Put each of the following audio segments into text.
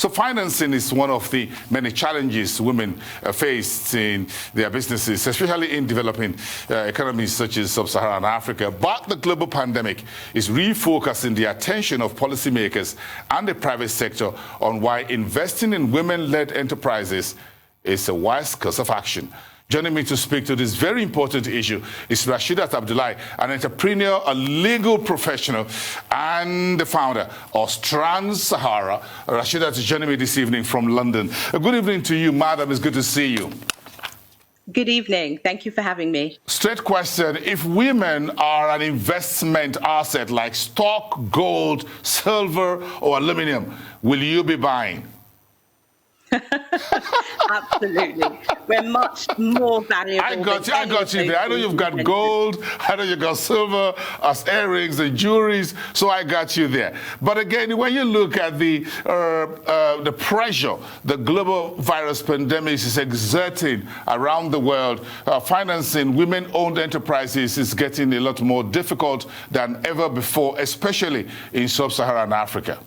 So financing is one of the many challenges women face in their businesses, especially in developing economies such as sub-Saharan Africa. But the global pandemic is refocusing the attention of policymakers and the private sector on why investing in women-led enterprises is a wise course of action. Joining me to speak to this very important issue is Rashidat Abdulai, an entrepreneur, a legal professional, and the founder of STRAND SAHARA. Rashidat is joining me this evening from London. Good evening to you, madam. It's good to see you. Good evening. Thank you for having me. Straight question. If women are an investment asset like stock, gold, silver, or aluminum, will you be buying? Absolutely. We're much more valuable. I got you there. I know you've got gold. I know you've got silver as earrings and jewelries. So I got you there. But again, when you look at the pressure the global virus pandemic is exerting around the world, financing women-owned enterprises is getting a lot more difficult than ever before, especially in sub-Saharan Africa.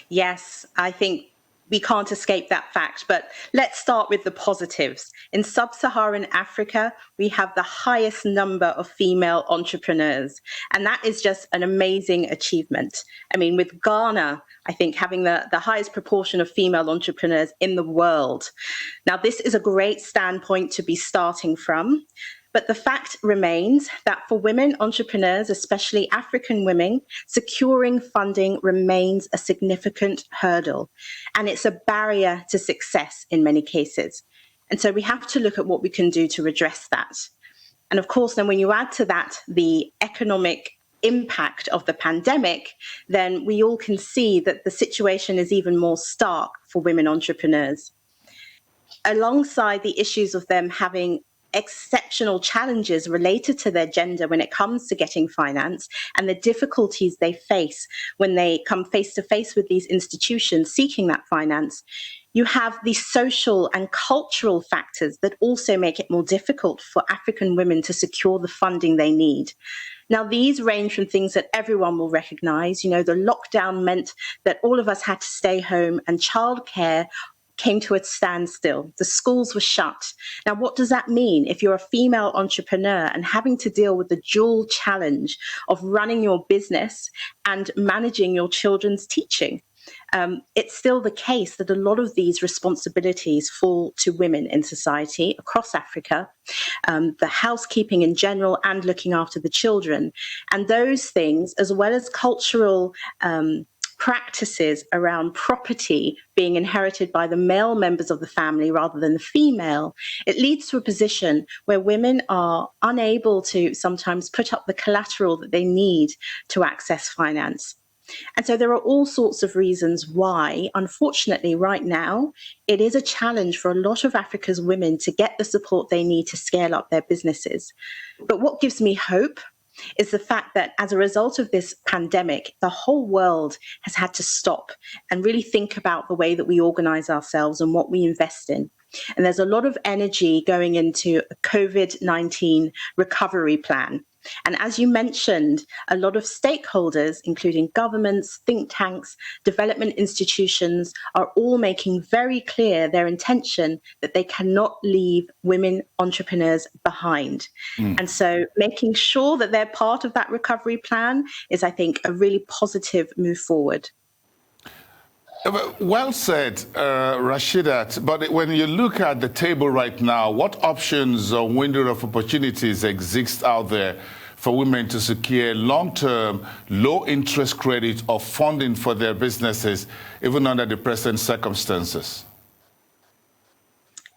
Yes, I think we can't escape that fact, but let's start with the positives. In sub-Saharan Africa, we have the highest number of female entrepreneurs, and that is just an amazing achievement. I mean, with Ghana, I think having the highest proportion of female entrepreneurs in the world. Now, this is a great standpoint to be starting from. But the fact remains that for women entrepreneurs, especially African women, securing funding remains a significant hurdle. And it's a barrier to success in many cases. And so we have to look at what we can do to redress that. And of course, then when you add to that the economic impact of the pandemic, then we all can see that the situation is even more stark for women entrepreneurs. Alongside the issues of them having exceptional challenges related to their gender when it comes to getting finance and the difficulties they face when they come face to face with these institutions seeking that finance, you have the social and cultural factors that also make it more difficult for African women to secure the funding they need. Now, these range from things that everyone will recognize. You know, the lockdown meant that all of us had to stay home and childcare came to a standstill. The schools were shut. Now, what does that mean if you're a female entrepreneur and having to deal with the dual challenge of running your business and managing your children's teaching? It's still the case that a lot of these responsibilities fall to women in society across Africa, the housekeeping in general and looking after the children. And those things, as well as cultural practices around property being inherited by the male members of the family rather than the female, it leads to a position where women are unable to sometimes put up the collateral that they need to access finance. And so there are all sorts of reasons why, unfortunately, right now, it is a challenge for a lot of Africa's women to get the support they need to scale up their businesses. But what gives me hope is the fact that as a result of this pandemic, the whole world has had to stop and really think about the way that we organize ourselves and what we invest in. And there's a lot of energy going into a COVID-19 recovery plan. And as you mentioned, a lot of stakeholders, including governments, think tanks, development institutions, are all making very clear their intention that they cannot leave women entrepreneurs behind. And so making sure that they're part of that recovery plan is, I think, a really positive move forward. Well said, Rashidat. But when you look at the table right now, what options or window of opportunities exist out there for women to secure long-term, low-interest credit or funding for their businesses, even under the present circumstances?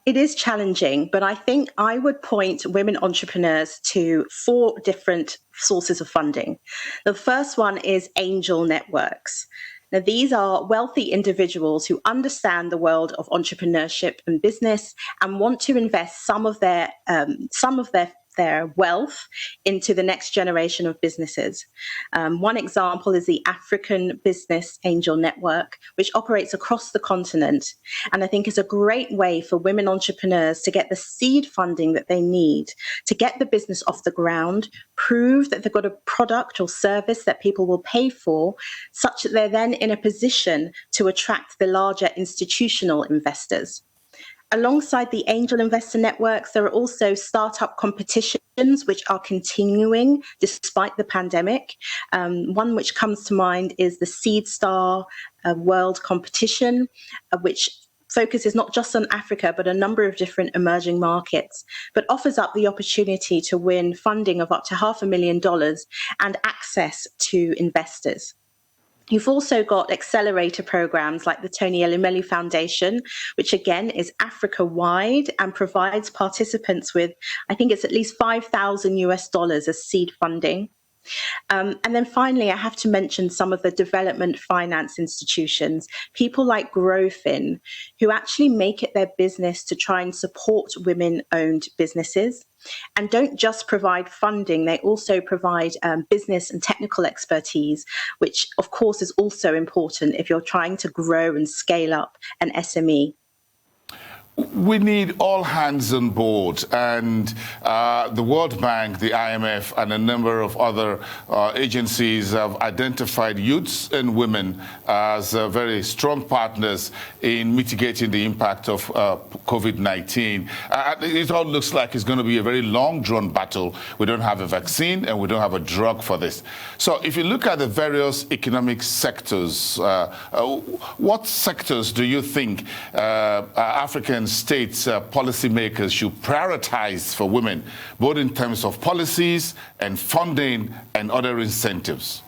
It is challenging, but I think I would point women entrepreneurs to 4 different sources of funding. The first one is angel networks. Now, these are wealthy individuals who understand the world of entrepreneurship and business and want to invest some of their their wealth into the next generation of businesses. One example is the African Business Angel Network, which operates across the continent. And I think is a great way for women entrepreneurs to get the seed funding that they need to get the business off the ground, prove that they've got a product or service that people will pay for, such that they're then in a position to attract the larger institutional investors. Alongside the angel investor networks, there are also startup competitions which are continuing despite the pandemic. One which comes to mind is the Seed Star World Competition, which focuses not just on Africa, but a number of different emerging markets, but offers up the opportunity to win funding of up to $500,000 and access to investors. You've also got accelerator programs like the Tony Elumelu Foundation, which again is Africa-wide and provides participants with, I think it's at least $5,000 as seed funding. And then finally, I have to mention some of the development finance institutions, people like Growfin, who actually make it their business to try and support women-owned businesses. And don't just provide funding, they also provide business and technical expertise, which of course is also important if you're trying to grow and scale up an SME. We need all hands on board, and the World Bank, the IMF, and a number of other agencies have identified youths and women as very strong partners in mitigating the impact of COVID-19. It all looks like it's going to be a very long-drawn battle. We don't have a vaccine and we don't have a drug for this. So if you look at the various economic sectors, what sectors do you think African states policymakers should prioritize for women, both in terms of policies and funding and other incentives?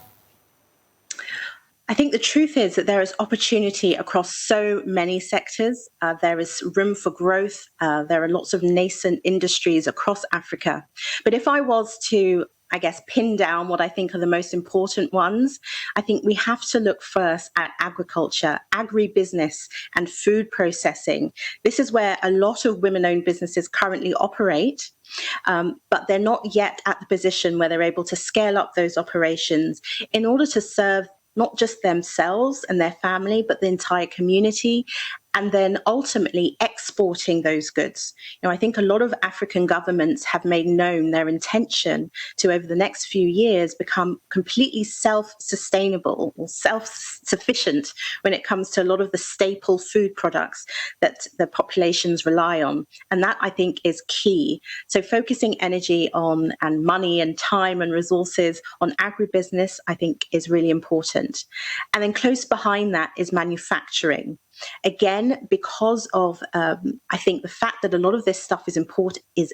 I think the truth is that there is opportunity across so many sectors. There is room for growth. There are lots of nascent industries across Africa. But if I was to pin down what I think are the most important ones, I think we have to look first at agriculture, agribusiness, and food processing. This is where a lot of women-owned businesses currently operate, but they're not yet at the position where they're able to scale up those operations in order to serve not just themselves and their family, but the entire community, and then ultimately exporting those goods. I think a lot of African governments have made known their intention to, over the next few years, become completely self-sustainable or self-sufficient when it comes to a lot of the staple food products that the populations rely on. And that, I think, is key. So focusing energy on, and money and time and resources on agribusiness, I think, is really important. And then close behind that is manufacturing. Again, because of, I think, the fact that a lot of this stuff is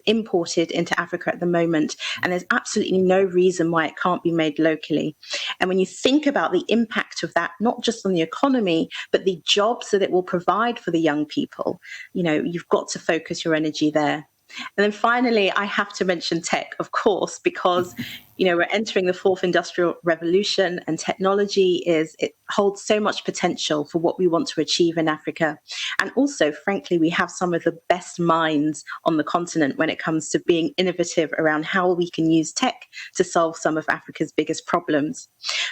imported into Africa at the moment, and there's absolutely no reason why it can't be made locally. And when you think about the impact of that, not just on the economy, but the jobs that it will provide for the young people, you've got to focus your energy there. And then finally, I have to mention tech, of course, because, we're entering the fourth industrial revolution, and technology it holds so much potential for what we want to achieve in Africa. And also, frankly, we have some of the best minds on the continent when it comes to being innovative around how we can use tech to solve some of Africa's biggest problems.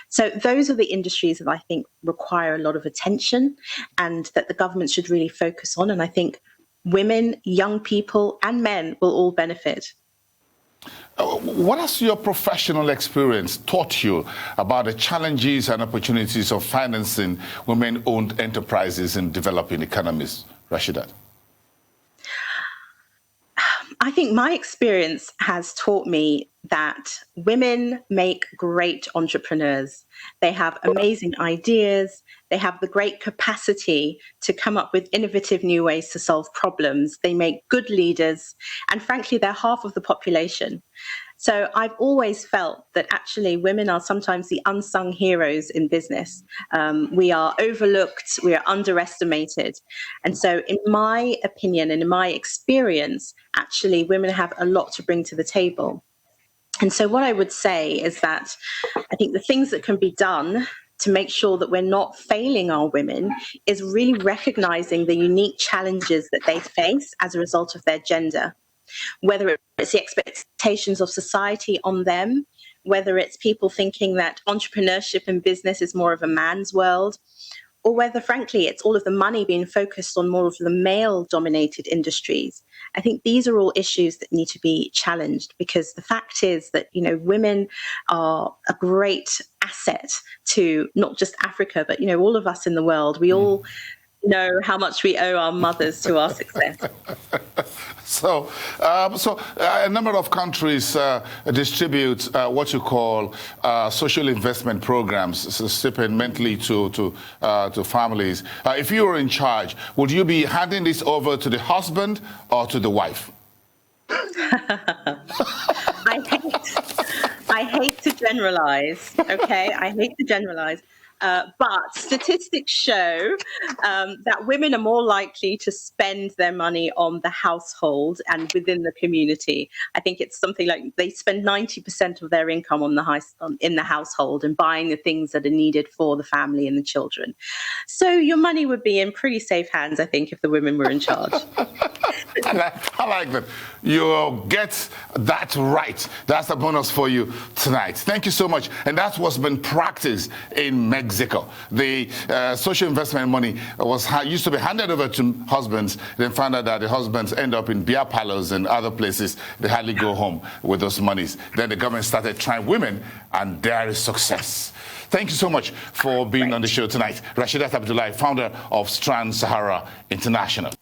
So those are the industries that I think require a lot of attention and that the government should really focus on. And I think women, young people, and men will all benefit. What has your professional experience taught you about the challenges and opportunities of financing women-owned enterprises in developing economies, Rashida? I think my experience has taught me that women make great entrepreneurs. They have amazing ideas. They have the great capacity to come up with innovative new ways to solve problems. They make good leaders. And frankly, they're half of the population. So I've always felt that actually women are sometimes the unsung heroes in business. We are overlooked, we are underestimated. And so in my opinion and in my experience, actually women have a lot to bring to the table. And so what I would say is that I think the things that can be done to make sure that we're not failing our women is really recognizing the unique challenges that they face as a result of their gender. whether it's the expectations of society on them, whether it's people thinking that entrepreneurship and business is more of a man's world, or whether, frankly, it's all of the money being focused on more of the male-dominated industries. I think these are all issues that need to be challenged, because the fact is that, women are a great asset to not just Africa, but, all of us in the world. We all know how much we owe our mothers to our success. So a number of countries distribute what you call social investment programs, so stipend mentally to families. If you were in charge, would you be handing this over to the husband or to the wife? I hate to generalize, okay? I hate to generalize. But statistics show that women are more likely to spend their money on the household and within the community. I think it's something like they spend 90% of their income in the household and buying the things that are needed for the family and the children. So your money would be in pretty safe hands, I think, if the women were in charge. I like that. You get that right. That's a bonus for you tonight. Thank you so much. And that's what's been practiced in Mexico. The social investment money used to be handed over to husbands, then found out that the husbands end up in beer parlors and other places. They hardly go home with those monies. Then the government started trying women, and there is success. Thank you so much for being on the show tonight. Rashidat Abdulai, founder of STRAND SAHARA International.